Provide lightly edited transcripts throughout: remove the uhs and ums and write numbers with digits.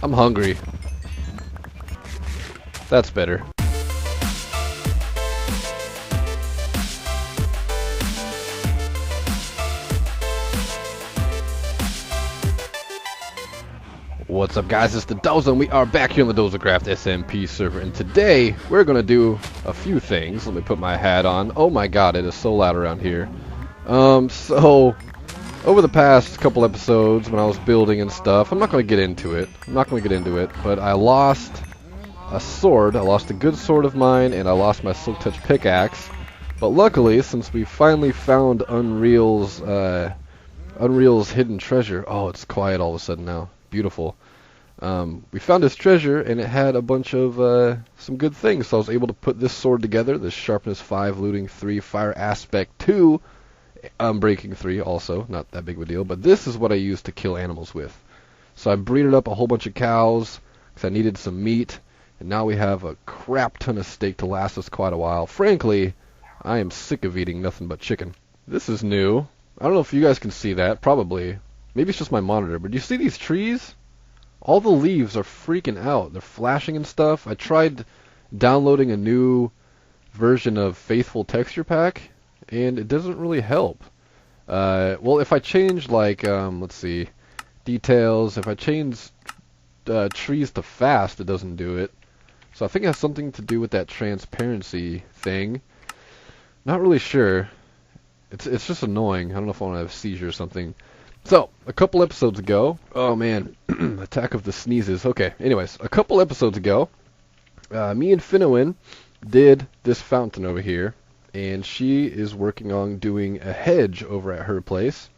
I'm hungry. That's better. What's up, guys? It's the Doza, and we are back here on the Dozacraft SMP server, and today we're gonna do a few things. Let me put my hat on. Oh my god, it is so loud around here. So over the past couple episodes when I was building and stuff, I'm not gonna get into it. But I lost a sword. I lost a good sword of mine, and I lost my Silk Touch pickaxe. But luckily, since we finally found Unreal's hidden treasure. Oh, it's quiet all of a sudden now. Beautiful. We found this treasure, and it had a bunch of some good things. So I was able to put this sword together. This sharpness 5, looting 3, fire aspect 2, breaking 3 also. Not that big of a deal. But this is what I use to kill animals with. So I breeded up a whole bunch of cows because I needed some meat. And now we have a crap ton of steak to last us quite a while. Frankly, I am sick of eating nothing but chicken. This is new. I don't know if you guys can see that. Probably. Maybe it's just my monitor. But do you see these trees? All the leaves are freaking out. They're flashing and stuff. I tried downloading a new version of Faithful Texture Pack, and it doesn't really help. Well, if I change, like, let's see, details, if I change trees to fast, it doesn't do it. So I think it has something to do with that transparency thing. Not really sure. It's just annoying. I don't know if I want to have a seizure or something. So, a couple episodes ago, oh man, attack of the sneezes. Okay, anyways, a couple episodes ago, me and Finowin did this fountain over here, and she is working on doing a hedge over at her place,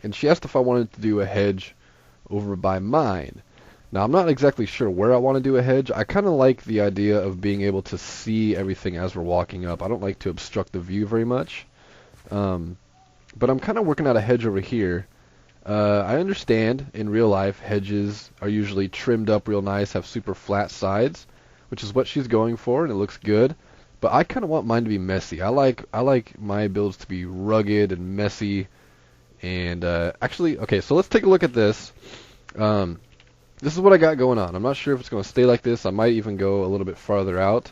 and she asked if I wanted to do a hedge over by mine. Now, I'm not exactly sure where I want to do a hedge. I kind of like the idea of being able to see everything as we're walking up. I don't like to obstruct the view very much, but I'm kind of working out a hedge over here. I understand in real life hedges are usually trimmed up real nice, have super flat sides, which is what she's going for, and it looks good. But I kind of want mine to be messy. I like my builds to be rugged and messy. And actually, okay, so let's take a look at this. This is what I got going on. I'm not sure if it's going to stay like this. I might even go a little bit farther out.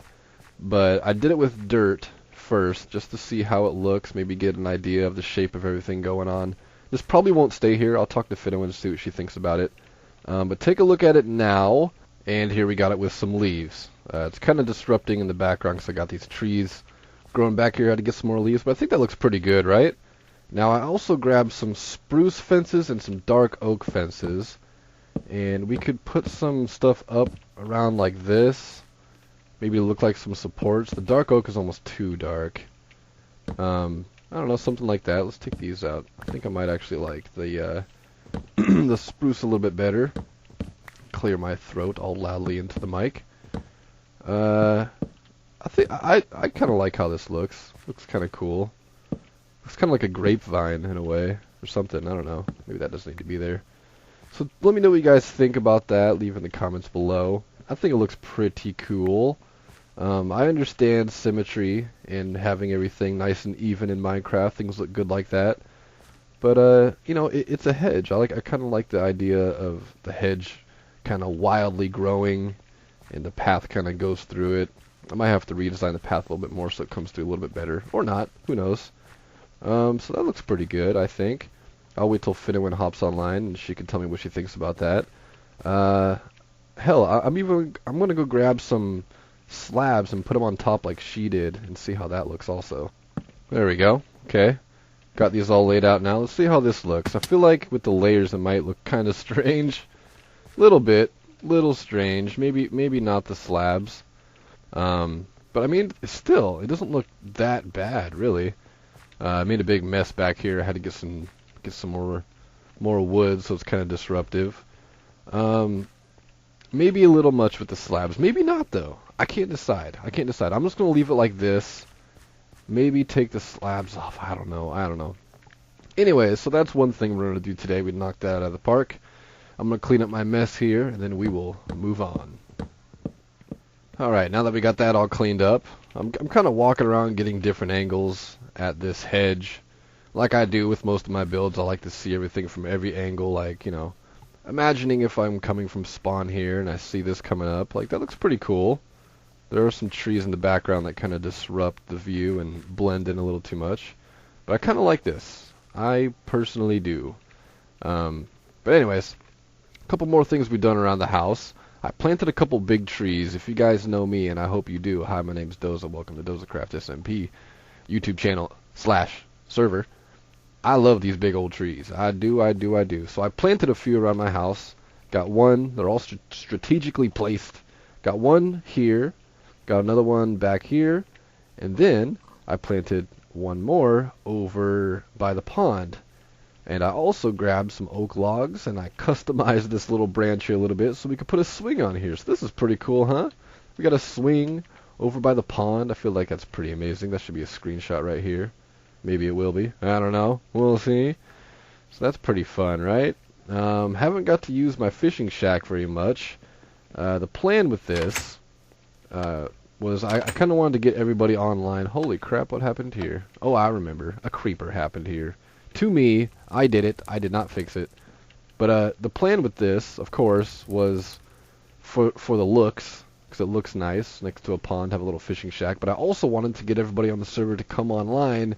But I did it with dirt first, just to see how it looks, maybe get an idea of the shape of everything going on. This probably won't stay here. I'll talk to Finowin and see what she thinks about it. But take a look at it now, and here we got it with some leaves. It's kind of disrupting in the background because I got these trees growing back here. I had to get some more leaves, but I think that looks pretty good, right? Now I also grabbed some spruce fences and some dark oak fences, and we could put some stuff up around like this. Maybe look like some supports. The dark oak is almost too dark. I don't know, something like that. Let's take these out. I think I might actually like the the spruce a little bit better. Clear my throat all loudly into the mic. I think I kind of like how this looks. Looks kind of cool. Looks kind of like a grapevine in a way, or something. I don't know. Maybe that doesn't need to be there. So let me know what you guys think about that. Leave in the comments below. I think it looks pretty cool. I understand symmetry and having everything nice and even in Minecraft. Things look good like that. But, you know, it's a hedge. I kind of like the idea of the hedge kind of wildly growing and the path kind of goes through it. I might have to redesign the path a little bit more so it comes through a little bit better. Or not. Who knows? So that looks pretty good, I think. I'll wait till Finowin hops online and she can tell me what she thinks about that. Hell, I'm going to go grab some slabs and put them on top like she did and see how that looks also. There we go. Okay. Got these all laid out now. Let's see how this looks. I feel like with the layers it might look kind of strange. Little bit. Little strange. Maybe not the slabs. But I mean, still, it doesn't look that bad, really. I made a big mess back here. I had to get some more wood, so it's kind of disruptive. Maybe a little much with the slabs. Maybe not, though. I can't decide. I'm just going to leave it like this. Maybe take the slabs off. I don't know. Anyways, so that's one thing we're going to do today. We knocked that out of the park. I'm going to clean up my mess here, and then we will move on. Alright, now that we got that all cleaned up, I'm kind of walking around getting different angles at this hedge. Like I do with most of my builds, I like to see everything from every angle, like, you know, imagining if I'm coming from spawn here and I see this coming up, like that looks pretty cool. There are some trees in the background that kind of disrupt the view and blend in a little too much. But I kind of like this. I personally do. But anyways, a couple more things we've done around the house. I planted a couple big trees. If you guys know me, and I hope you do, hi, my name's Doza. Welcome to Dozacraft SMP YouTube channel / server. I love these big old trees. I do. So I planted a few around my house. Got one. They're all strategically placed. Got one here. Got another one back here. And then I planted one more over by the pond. And I also grabbed some oak logs and I customized this little branch here a little bit so we could put a swing on here. So this is pretty cool, huh? We got a swing over by the pond. I feel like that's pretty amazing. That should be a screenshot right here. Maybe it will be. I don't know. We'll see. So that's pretty fun, right? Haven't got to use my fishing shack very much. The plan with this was I kind of wanted to get everybody online. Holy crap, what happened here? Oh, I remember. A creeper happened here. To me, I did it. I did not fix it. But the plan with this, of course, was for the looks, because it looks nice next to a pond, have a little fishing shack. But I also wanted to get everybody on the server to come online,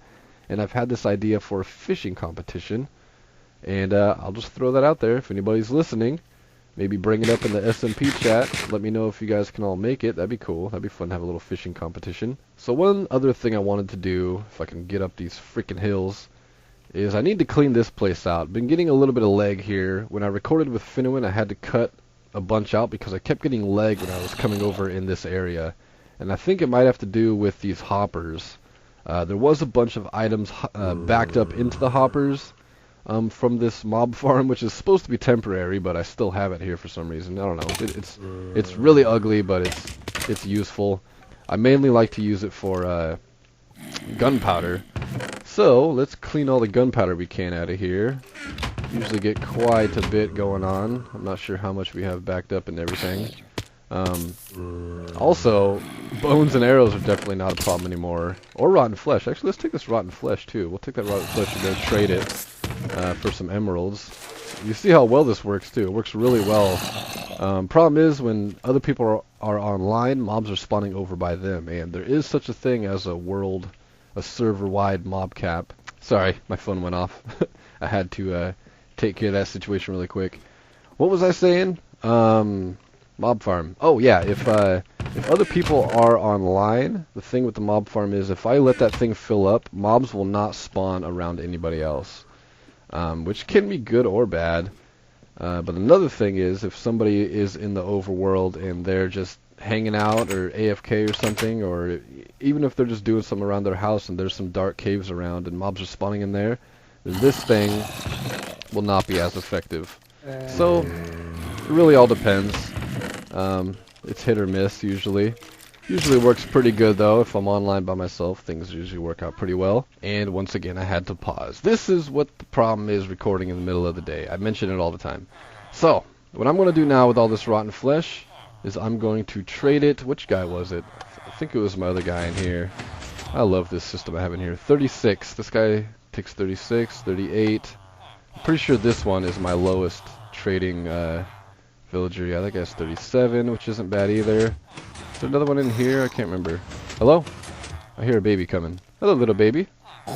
and I've had this idea for a fishing competition. And I'll just throw that out there. If anybody's listening, maybe bring it up in the SMP chat. Let me know if you guys can all make it. That'd be cool. That'd be fun to have a little fishing competition. So one other thing I wanted to do, if I can get up these freaking hills, is I need to clean this place out. Been getting a little bit of lag here. When I recorded with Finwin, I had to cut a bunch out because I kept getting lag when I was coming over in this area. And I think it might have to do with these hoppers. There was a bunch of items backed up into the hoppers from this mob farm, which is supposed to be temporary, but I still have it here for some reason. I don't know. It's really ugly, but it's useful. I mainly like to use it for gunpowder. So let's clean all the gunpowder we can out of here. Usually get quite a bit going on. I'm not sure how much we have backed up and everything. Also, bones and arrows are definitely not a problem anymore. Or rotten flesh. Actually, let's take this rotten flesh too. We'll take that rotten flesh and then trade it for some emeralds. You see how well this works too. It works really well. Problem is when other people are online, mobs are spawning over by them, and there is such a thing as a server-wide mob cap. Sorry, my phone went off. I had to take care of that situation really quick. What was I saying? Mob farm. Oh yeah, if other people are online, the thing with the mob farm is if I let that thing fill up, mobs will not spawn around anybody else, which can be good or bad. But another thing is if somebody is in the overworld and they're just hanging out or AFK or something, or even if they're just doing something around their house and there's some dark caves around and mobs are spawning in there, then this thing will not be as effective. So it really all depends. It's hit or miss usually. Usually works pretty good though. If I'm online by myself, things usually work out pretty well. And once again, I had to pause. This is what the problem is recording in the middle of the day. I mention it all the time. So what I'm going to do now with all this rotten flesh is I'm going to trade it. Which guy was it? I think it was my other guy in here. I love this system I have in here. 36. This guy takes 36, 38. I'm pretty sure this one is my lowest trading villager. Yeah, that guy's 37, which isn't bad either. Is there another one in here? I can't remember. Hello? I hear a baby coming. Hello, little baby.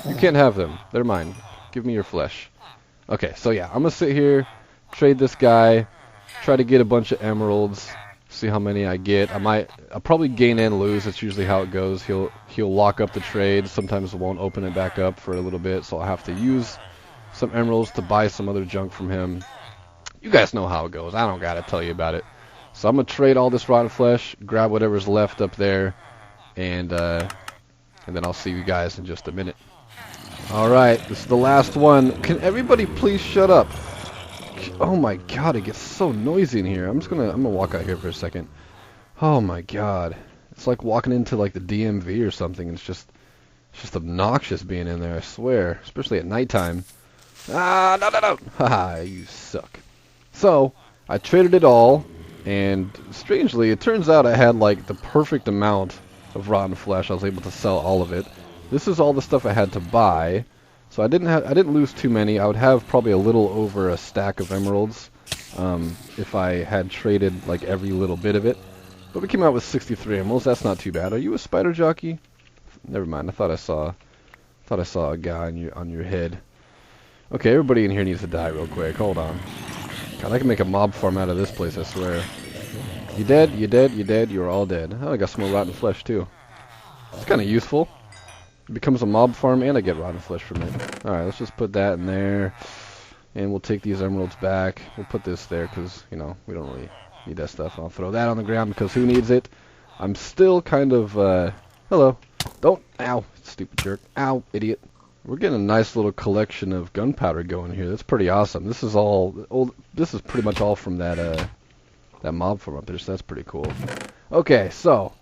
You can't have them. They're mine. Give me your flesh. Okay, so yeah, I'm going to sit here, trade this guy, try to get a bunch of emeralds, see how many I get. I'll probably gain and lose. That's usually how it goes. He'll lock up the trade. Sometimes it won't open it back up for a little bit, so I'll have to use some emeralds to buy some other junk from him. You guys know how it goes. I don't gotta tell you about it. So I'm gonna trade all this rotten flesh, grab whatever's left up there, and then I'll see you guys in just a minute. All right, this is the last one. Can everybody please shut up? Oh my God, it gets so noisy in here. I'm gonna walk out here for a second. Oh my God, it's like walking into like the DMV or something. It's just obnoxious being in there. I swear, especially at nighttime. Ah, no. Haha, you suck. So, I traded it all, and strangely, it turns out I had like the perfect amount of rotten flesh. I was able to sell all of it. This is all the stuff I had to buy, so I didn't lose too many. I would have probably a little over a stack of emeralds. if I had traded like every little bit of it. But we came out with 63 emeralds. That's not too bad. Are you a spider jockey? Never mind. I thought I saw a guy on your head. Okay, everybody in here needs to die real quick. Hold on. God, I can make a mob farm out of this place, I swear. You dead? You dead? You dead? You're all dead. Oh, I got some more rotten flesh too. It's kind of useful. It becomes a mob farm and I get rotten flesh from it. Alright, let's just put that in there. And we'll take these emeralds back. We'll put this there because, you know, we don't really need that stuff. I'll throw that on the ground because who needs it? I'm still kind of, hello. Don't, ow, stupid jerk. Ow, idiot. We're getting a nice little collection of gunpowder going here. That's pretty awesome. This is all, this is pretty much all from that, that mob farm up there, so that's pretty cool. Okay, so,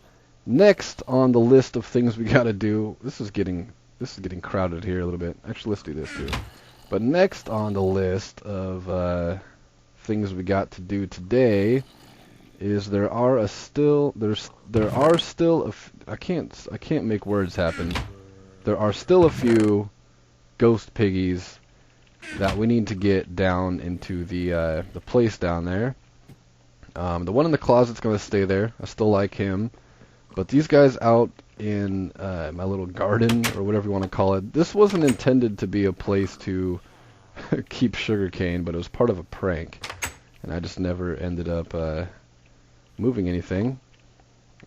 next on the list of things we gotta do, this is getting crowded here a little bit. Actually, let's do this too. But next on the list of things we got to do today is I can't make words happen. There are still a few ghost piggies that we need to get down into the place down there. The one in the closet's gonna stay there. I still like him. But these guys out in my little garden, or whatever you want to call it, this wasn't intended to be a place to keep sugarcane, but it was part of a prank. And I just never ended up moving anything.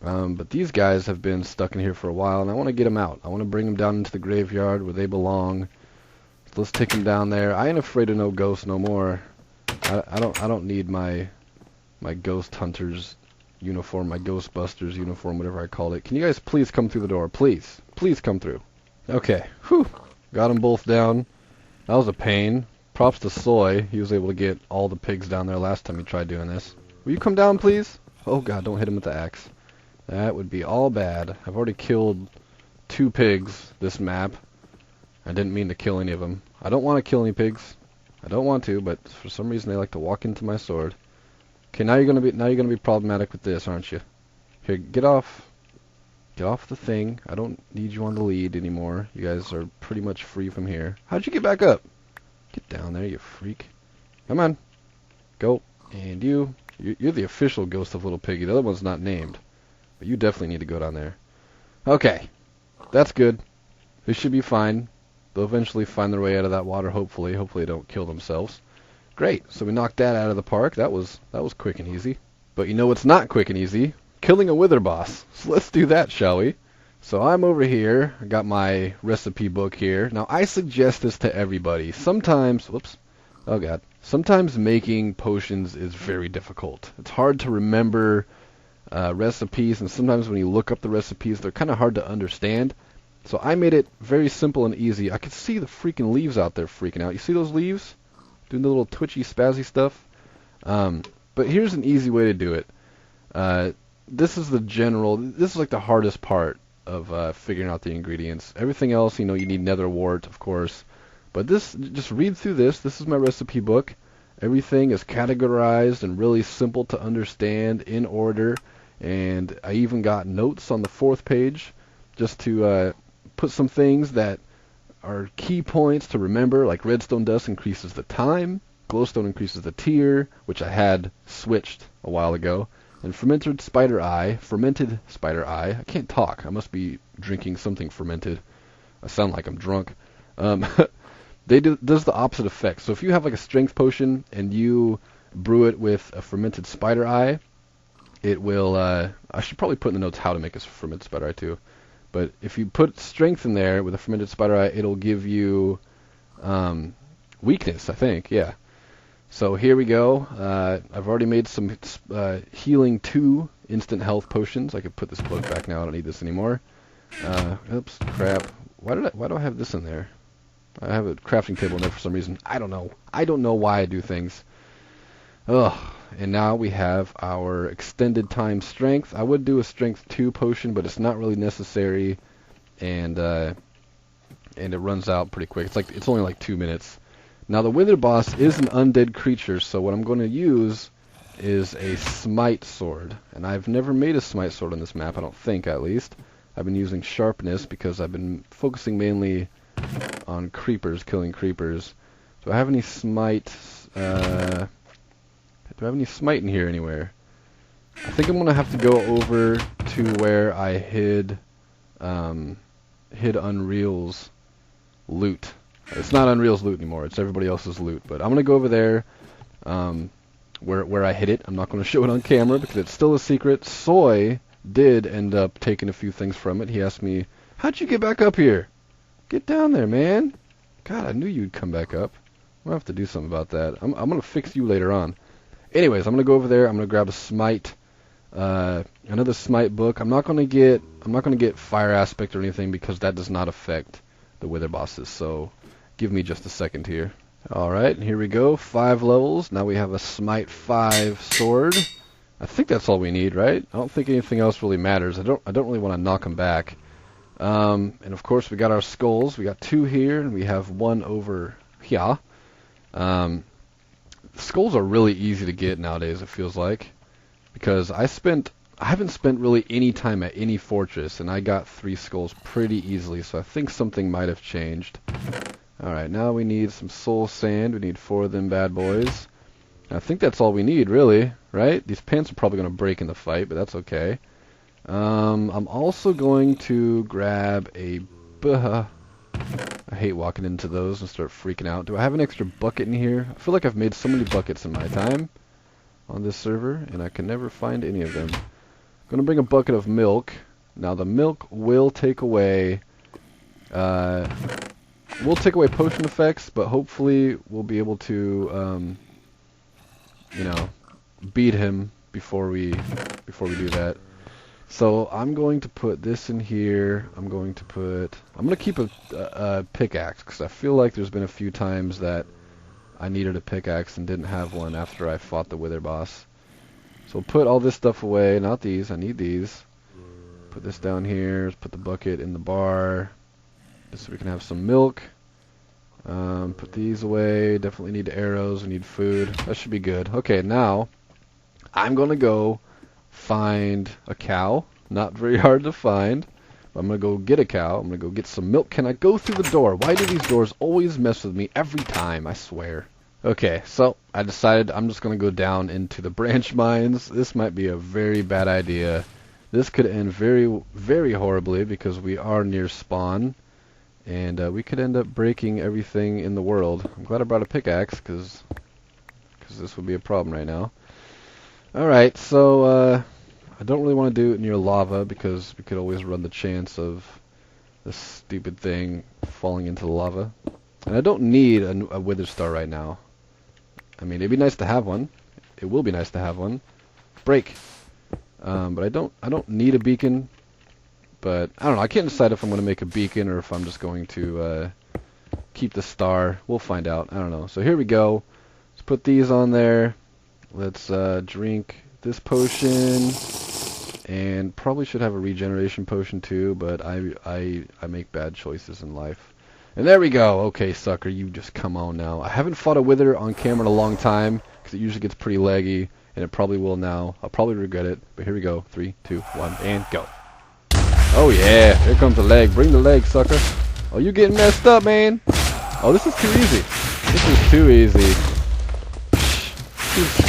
But these guys have been stuck in here for a while, and I want to get them out. I want to bring them down into the graveyard where they belong. So let's take them down there. I ain't afraid of no ghosts no more. I don't need my ghost hunters uniform, my Ghostbusters uniform, whatever I called it. Can you guys please come through the door? Please. Please come through. Okay. Whew. Got them both down. That was a pain. Props to Soy. He was able to get all the pigs down there last time he tried doing this. Will you come down, please? Oh, God, don't hit him with the axe. That would be all bad. I've already killed 2 pigs this map. I didn't mean to kill any of them. I don't want to kill any pigs. I don't want to, but for some reason they like to walk into my sword. Okay, now you're gonna be problematic with this, aren't you? Here, get off the thing. I don't need you on the lead anymore. You guys are pretty much free from here. How'd you get back up? Get down there, you freak. Come on, go. And you're the official ghost of Little Piggy. The other one's not named, but you definitely need to go down there. Okay, that's good. They should be fine. They'll eventually find their way out of that water. Hopefully they don't kill themselves. Great, so we knocked that out of the park. That was quick and easy. But you know what's not quick and easy? Killing a wither boss. So let's do that, shall we? So I'm over here. I got my recipe book here. Now I suggest this to everybody. Sometimes, whoops, oh god. Sometimes making potions is very difficult. It's hard to remember recipes, and sometimes when you look up the recipes, they're kind of hard to understand. So I made it very simple and easy. I could see the freaking leaves out there freaking out. You see those leaves? Doing the little twitchy, spazzy stuff. But here's an easy way to do it. This is like the hardest part of figuring out the ingredients. Everything else, you know, you need nether wart, of course. But this, just read through this. This is my recipe book. Everything is categorized and really simple to understand, in order. And I even got notes on the 4th page just to put some things that are key points to remember, like redstone dust increases the time, glowstone increases the tier, which I had switched a while ago, and fermented spider eye, I can't talk, I must be drinking something fermented, I sound like I'm drunk, does the opposite effect. So if you have like a strength potion and you brew it with a fermented spider eye, it will, I should probably put in the notes how to make a fermented spider eye too. But if you put strength in there with a fermented spider eye, it'll give you weakness, I think, yeah. So here we go. I've already made some healing 2 instant health potions. I could put this book back now. I don't need this anymore. Oops, crap. Why do I have this in there? I have a crafting table in there for some reason. I don't know. I don't know why I do things. Ugh. And now we have our extended time strength. I would do a strength 2 potion, but it's not really necessary, and it runs out pretty quick. It's only like 2 minutes. Now the wither boss is an undead creature, so what I'm going to use is a smite sword. And I've never made a smite sword on this map, I don't think, at least. I've been using sharpness because I've been focusing mainly on creepers, killing creepers. Do I have any smite? Do I have any smite in here anywhere? I think I'm gonna have to go over to where I hid Unreal's loot. It's not Unreal's loot anymore. It's everybody else's loot. But I'm gonna go over there, where I hid it. I'm not gonna show it on camera because it's still a secret. Soy did end up taking a few things from it. He asked me, "How'd you get back up here? Get down there, man." God, I knew you'd come back up. I'm gonna have to do something about that. I'm gonna fix you later on. Anyways, I'm gonna go over there. I'm gonna grab a smite. Another smite book. I'm not gonna get fire aspect or anything because that does not affect the wither bosses. So give me just a second here. Alright, here we go. 5 levels. Now we have a smite 5 sword. I think that's all we need, right? I don't think anything else really matters. I don't really want to knock them back. And of course we got our skulls. We got 2 here and we have 1 over here. Skulls are really easy to get nowadays, it feels like. Because I haven't spent really any time at any fortress, and I got 3 skulls pretty easily, so I think something might have changed. Alright, now we need some soul sand. We need 4 of them bad boys. I think that's all we need, really, right? These pants are probably going to break in the fight, but that's okay. I'm also going to grab a... I hate walking into those and start freaking out. Do I have an extra bucket in here? I feel like I've made so many buckets in my time on this server, and I can never find any of them. I'm going to bring a bucket of milk. Now the milk will take away potion effects, but hopefully we'll be able to you know, beat him before we do that. So I'm going to put this in here. I'm going to keep a pickaxe because I feel like there's been a few times that I needed a pickaxe and didn't have one after I fought the wither boss. So put all this stuff away. Not these. I need these. Put this down here. Put the bucket in the bar just so we can have some milk. Put these away. Definitely need arrows. We need food. That should be good. Okay, now I'm going to go find a cow. Not very hard to find. I'm going to go get a cow. I'm going to go get some milk. Can I go through the door? Why do these doors always mess with me every time? I swear. Okay, so I decided I'm just going to go down into the branch mines. This might be a very bad idea. This could end very, very horribly because we are near spawn. And we could end up breaking everything in the world. I'm glad I brought a pickaxe because this would be a problem right now. Alright, so I don't really want to do it near lava because we could always run the chance of this stupid thing falling into the lava. And I don't need a wither star right now. I mean, it'd be nice to have one. It will be nice to have one. Break. But I don't need a beacon. But I don't know. I can't decide if I'm going to make a beacon or if I'm just going to keep the star. We'll find out. I don't know. So here we go. Let's put these on there. Let's drink this potion. And probably should have a regeneration potion too, but I make bad choices in life. And there we go. Okay, sucker, you just come on now. I haven't fought a wither on camera in a long time because it usually gets pretty laggy, and it probably will now. I'll probably regret it, but here we go. 3, 2, 1, and go. Oh yeah, here comes the leg. Bring the leg, sucker. Oh, you getting messed up, man. Oh, this is too easy. This is too easy.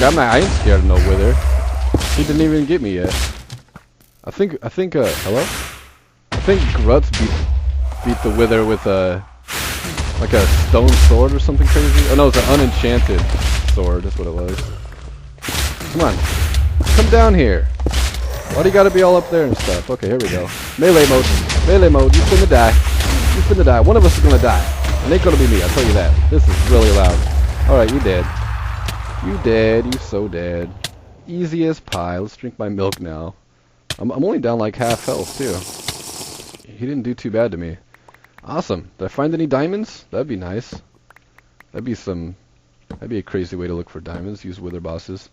I ain't scared of no wither. He didn't even get me yet. I think, hello? I think Gruts beat the wither with like a stone sword or something crazy. Oh no, it's an unenchanted sword, that's what it was. Come on. Come down here. Why do you gotta be all up there and stuff? Okay, here we go. Melee mode. Melee mode. You finna die. You finna die. One of us is gonna die. It ain't gonna be me, I'll tell you that. This is really loud. Alright, you dead. You dead. You so dead. Easy as pie. Let's drink my milk now. I'm only down like half health, too. He didn't do too bad to me. Awesome. Did I find any diamonds? That'd be nice. That'd be a crazy way to look for diamonds. Use wither bosses.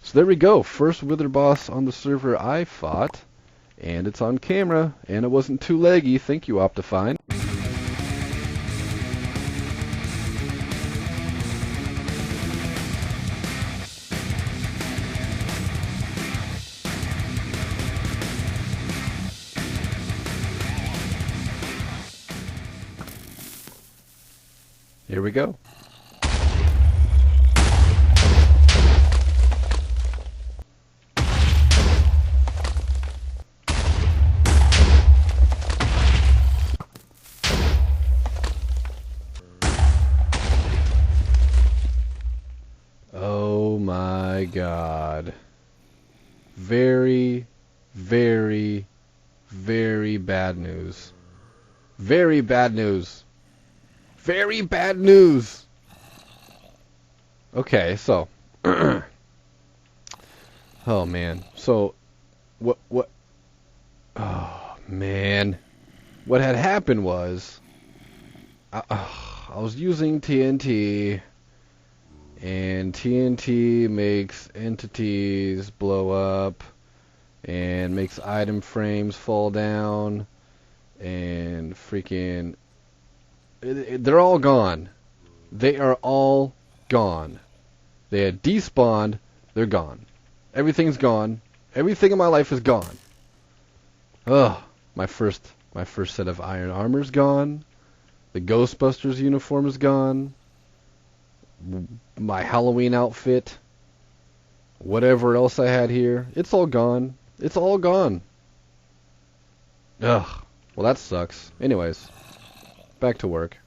So there we go. First wither boss on the server I fought. And it's on camera. And it wasn't too laggy. Thank you, Optifine. Here we go. god. Very, very, very bad news. Very bad news. Very bad news! Okay, so... oh, man. So, what... Oh, man. What had happened was... I was using TNT... And TNT makes entities blow up, and makes item frames fall down, and freaking... they're all gone. They are all gone. They had despawned, they're gone. Everything's gone. Everything in my life is gone. Ugh, my first set of iron armor's gone. The Ghostbusters uniform is gone. My Halloween outfit, whatever else I had here, it's all gone. It's all gone. Ugh. Well, that sucks. Anyways, back to work.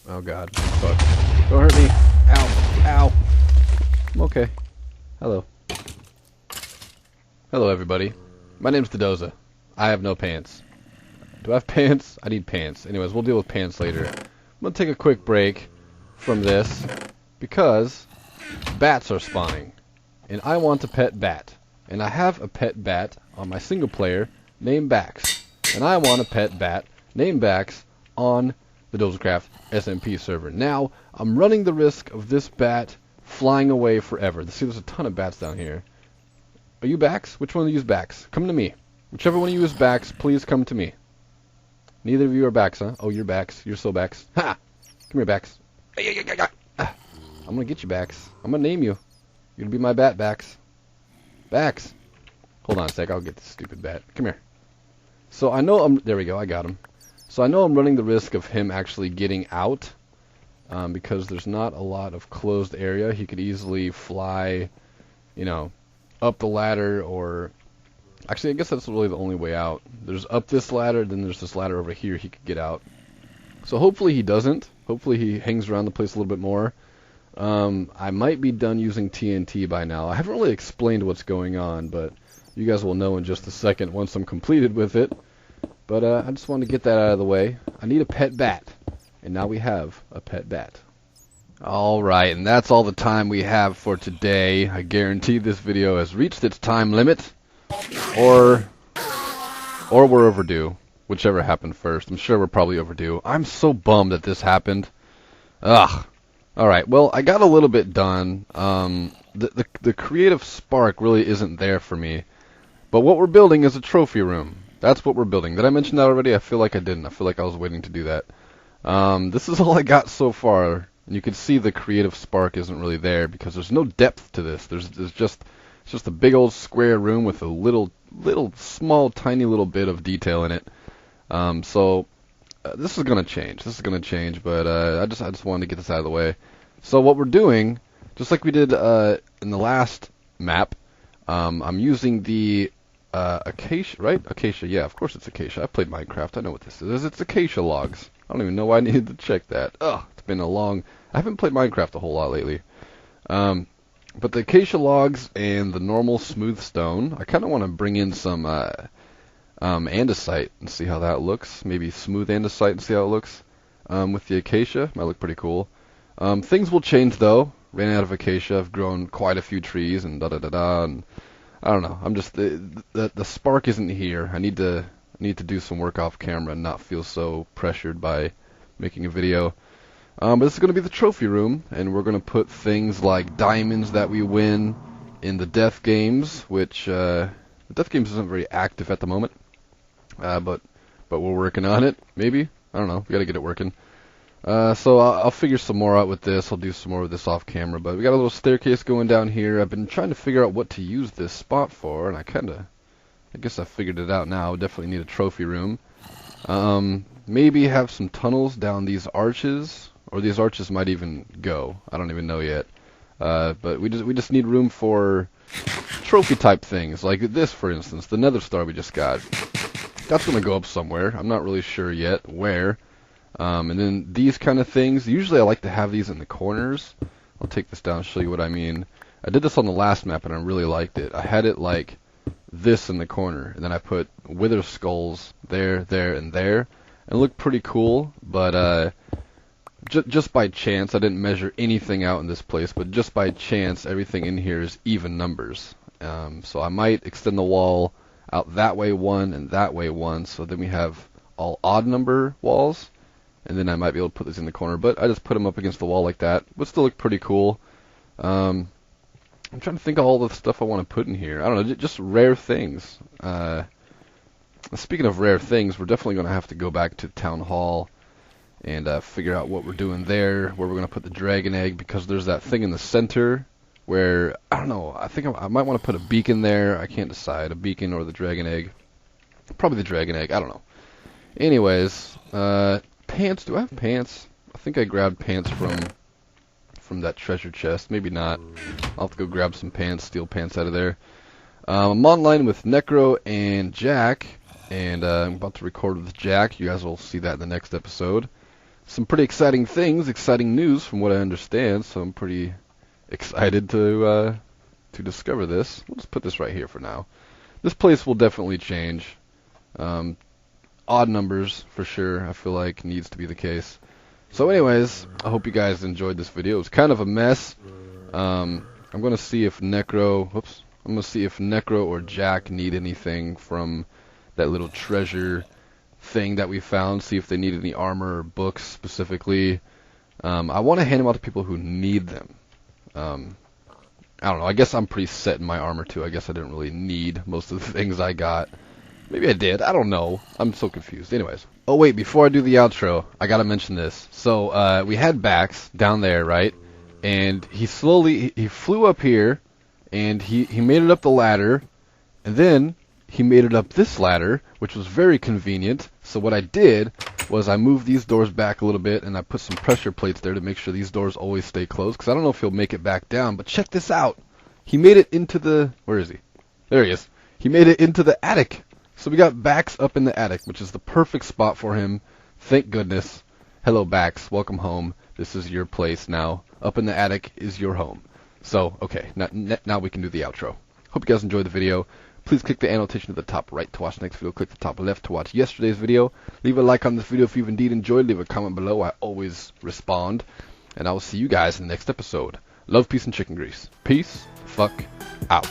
Oh god. Fuck. Don't hurt me. Ow. Ow. I'm okay. Hello. Hello, everybody. My name's Doza. I have no pants. Do I have pants? I need pants. Anyways, we'll deal with pants later. I'm gonna take a quick break from this because bats are spawning. And I want a pet bat. And I have a pet bat on my single player named Bax. And I want a pet bat named Bax on the Dozacraft SMP server. Now, I'm running the risk of this bat flying away forever. See, there's a ton of bats down here. Are you Bax? Which one of you is Bax? Come to me. Whichever one of you is Bax, please come to me. Neither of you are Bax, huh? Oh, you're Bax. You're so Bax. Ha! Come here, Bax. I'm gonna get you, Bax. I'm gonna name you. You're gonna be my bat, Bax. Bax. Hold on a sec. I'll get this stupid bat. Come here. So I know there we go. I got him. So I know I'm running the risk of him actually getting out. Because there's not a lot of closed area. He could easily fly, you know, up the ladder, or... Actually, I guess that's really the only way out. There's up this ladder, then there's this ladder over here he could get out. So hopefully he doesn't. Hopefully he hangs around the place a little bit more. I might be done using TNT by now. I haven't really explained what's going on, but you guys will know in just a second once I'm completed with it. But I just wanted to get that out of the way. I need a pet bat. And now we have a pet bat. Alright, and that's all the time we have for today. I guarantee this video has reached its time limit. Or we're overdue. Whichever happened first. I'm sure we're probably overdue. I'm so bummed that this happened. Ugh. Alright, well, I got a little bit done. The creative spark really isn't there for me. But what we're building is a trophy room. That's what we're building. Did I mention that already? I feel like I didn't. I feel like I was waiting to do that. This is all I got so far, and you can see the creative spark isn't really there because there's no depth to this. It's just a big old square room with a little small tiny little bit of detail in it. So this is gonna change. This is gonna change, but I just wanted to get this out of the way. So what we're doing, just like we did in the last map, I'm using the acacia, right? Acacia, yeah, of course it's acacia. I played Minecraft. I know what this is. It's acacia logs. I don't even know why I needed to check that. Ugh, it's been a long... I haven't played Minecraft a whole lot lately. But the acacia logs and the normal smooth stone, I kind of want to bring in some andesite and see how that looks. Maybe smooth andesite and see how it looks. With the acacia, might look pretty cool. Things will change though. Ran out of acacia. I've grown quite a few trees and da-da-da-da. And I don't know. I'm just... The spark isn't here. I need to do some work off camera and not feel so pressured by making a video. But this is going to be the trophy room, and we're going to put things like diamonds that we win in the death games, which the death games isn't very active at the moment. But we're working on it, maybe. I don't know. We got to get it working. So I'll figure some more out with this. I'll do some more of this off camera. But we got a little staircase going down here. I've been trying to figure out what to use this spot for, and I guess I figured it out now. Definitely need a trophy room. Maybe have some tunnels down these arches, or these arches might even go. I don't even know yet. But we just need room for trophy type things, like this for instance, the nether star we just got. That's going to go up somewhere. I'm not really sure yet where. And then these kind of things, usually I like to have these in the corners. I'll take this down and show you what I mean. I did this on the last map and I really liked it. I had it like this in the corner, and then I put wither skulls there, there, and there. And it looked pretty cool, but just by chance, I didn't measure anything out in this place, but just by chance, everything in here is even numbers. So I might extend the wall out that way one and that way one, so then we have all odd number walls, and then I might be able to put this in the corner, but I just put them up against the wall like that. Would still look pretty cool. I'm trying to think of all the stuff I want to put in here. I don't know, just rare things. Speaking of rare things, we're definitely going to have to go back to Town Hall and figure out what we're doing there, where we're going to put the dragon egg, because there's that thing in the center where, I don't know, I think I might want to put a beacon there. I can't decide, a beacon or the dragon egg. Probably the dragon egg, I don't know. Anyways, pants, do I have pants? I think I grabbed pants from that treasure chest, maybe not. I'll have to go grab some pants, steal pants out of there. I'm online with Necro and Jack, and I'm about to record with Jack. You guys will see that in the next episode. Some pretty exciting things, exciting news from what I understand, so I'm pretty excited to discover this. We'll just put this right here for now. This place will definitely change. Odd numbers, for sure, I feel like needs to be the case. So anyways, I hope you guys enjoyed this video. It was kind of a mess. I'm going to see if Necro or Jack need anything from that little treasure thing that we found, see if they need any armor or books specifically. I want to hand them out to people who need them. I don't know, I guess I'm pretty set in my armor too. I guess I didn't really need most of the things I got. Maybe I did, I don't know. I'm so confused. Anyways. Oh wait, before I do the outro, I gotta mention this. So, we had Bax down there, right? And he flew up here, and he made it up the ladder, and then he made it up this ladder, which was very convenient. So what I did was I moved these doors back a little bit, and I put some pressure plates there to make sure these doors always stay closed, because I don't know if he'll make it back down. But check this out. He made it into the... Where is he? There he is. He made it into the attic. So we got Bax up in the attic, which is the perfect spot for him. Thank goodness. Hello, Bax. Welcome home. This is your place now. Up in the attic is your home. So, okay, now we can do the outro. Hope you guys enjoyed the video. Please click the annotation at the top right to watch the next video. Click the top left to watch yesterday's video. Leave a like on this video if you've indeed enjoyed. Leave a comment below. I always respond. And I will see you guys in the next episode. Love, peace, and chicken grease. Peace, fuck, out.